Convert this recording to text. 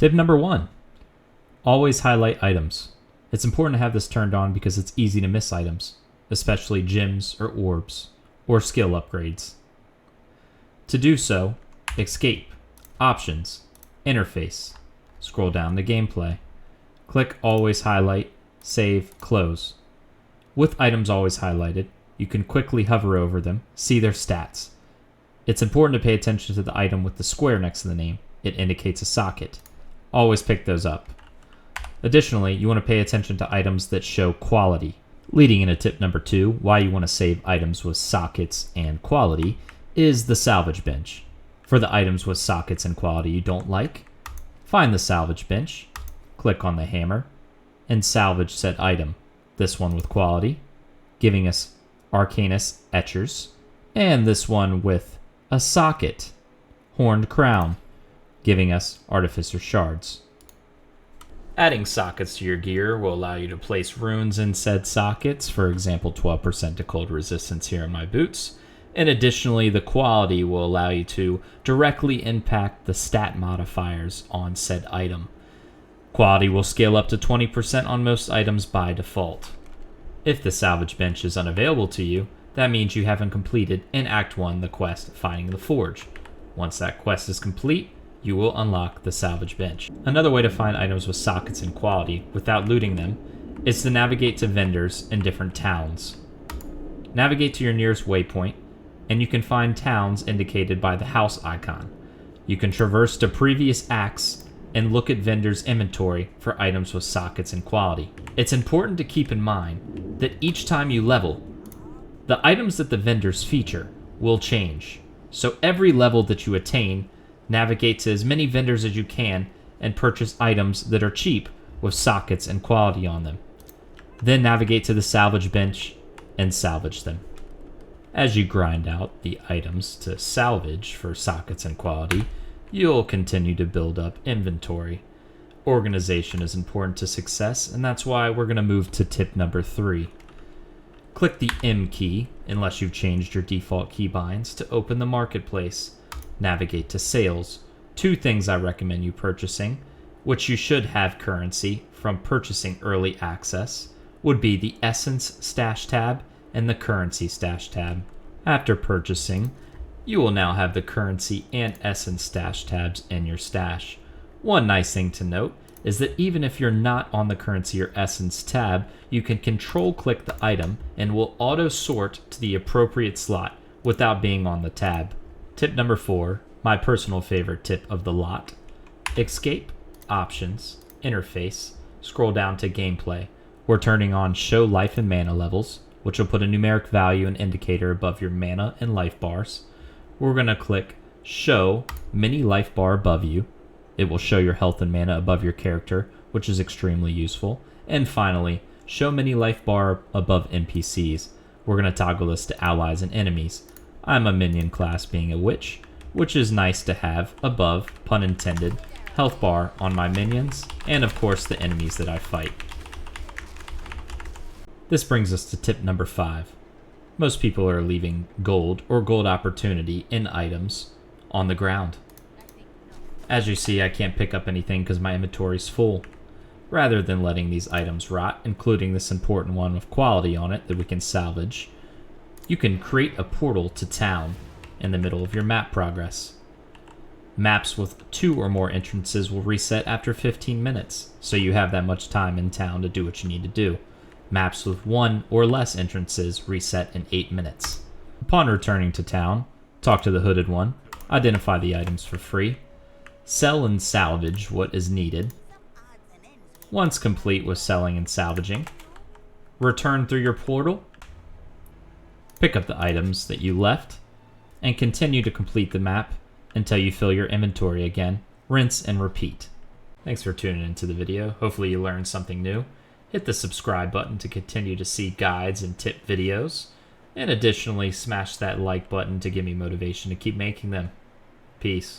Tip number 1, always highlight items. It's important to have this turned on because it's easy to miss items, especially gems or orbs, or skill upgrades. To do so, escape, options, interface, scroll down to gameplay, click always highlight, save, close. With items always highlighted, you can quickly hover over them, see their stats. It's important to pay attention to the item with the square next to the name. It indicates a socket. Always pick those up. Additionally, you want to pay attention to items that show quality. Leading into tip number 2, why you want to save items with sockets and quality, is the salvage bench. For the items with sockets and quality you don't like, find the salvage bench, click on the hammer, and salvage said item. This one with quality, giving us Arcanus Etchers, and this one with a socket, Horned Crown, giving us Artificer Shards. Adding sockets to your gear will allow you to place runes in said sockets, for example 12% to cold resistance here in my boots, and additionally the quality will allow you to directly impact the stat modifiers on said item. Quality will scale up to 20% on most items by default. If the salvage bench is unavailable to you, that means you haven't completed in Act 1 the quest Finding the Forge. Once that quest is complete, you will unlock the salvage bench. Another way to find items with sockets and quality without looting them is to navigate to vendors in different towns. Navigate to your nearest waypoint, and you can find towns indicated by the house icon. You can traverse to previous acts and look at vendors' inventory for items with sockets and quality. It's important to keep in mind that each time you level, the items that the vendors feature will change. So every level that you attain, navigate to as many vendors as you can and purchase items that are cheap with sockets and quality on them. Then navigate to the salvage bench and salvage them. As you grind out the items to salvage for sockets and quality, you'll continue to build up inventory. Organization is important to success, and that's why we're going to move to tip number 3. Click the M key, unless you've changed your default keybinds, to open the marketplace. Navigate to sales. 2 things I recommend you purchasing, which you should have currency from purchasing early access, would be the Essence Stash tab and the Currency Stash tab. After purchasing, you will now have the Currency and Essence Stash tabs in your stash. One nice thing to note is that even if you're not on the Currency or Essence tab, you can control-click the item and will auto-sort to the appropriate slot without being on the tab. Tip number 4, my personal favorite tip of the lot. Escape, options, interface, scroll down to gameplay. We're turning on show life and mana levels, which will put a numeric value and indicator above your mana and life bars. We're going to click show mini life bar above you. It will show your health and mana above your character, which is extremely useful. And finally, show mini life bar above NPCs. We're going to toggle this to allies and enemies. I'm a minion class being a witch, which is nice to have above, pun intended, health bar on my minions, and of course the enemies that I fight. This brings us to tip number 5. Most people are leaving gold or gold opportunity in items on the ground. As you see, I can't pick up anything because my inventory is full. Rather than letting these items rot, including this important one with quality on it that we can salvage, you can create a portal to town in the middle of your map progress. Maps with 2 or more entrances will reset after 15 minutes, so you have that much time in town to do what you need to do. Maps with 1 or less entrances reset in 8 minutes. Upon returning to town, talk to the hooded one, identify the items for free, sell and salvage what is needed. Once complete with selling and salvaging, return through your portal, pick up the items that you left, and continue to complete the map until you fill your inventory again. Rinse and repeat. Thanks for tuning into the video. Hopefully you learned something new. Hit the subscribe button to continue to see guides and tip videos. And additionally, smash that like button to give me motivation to keep making them. Peace.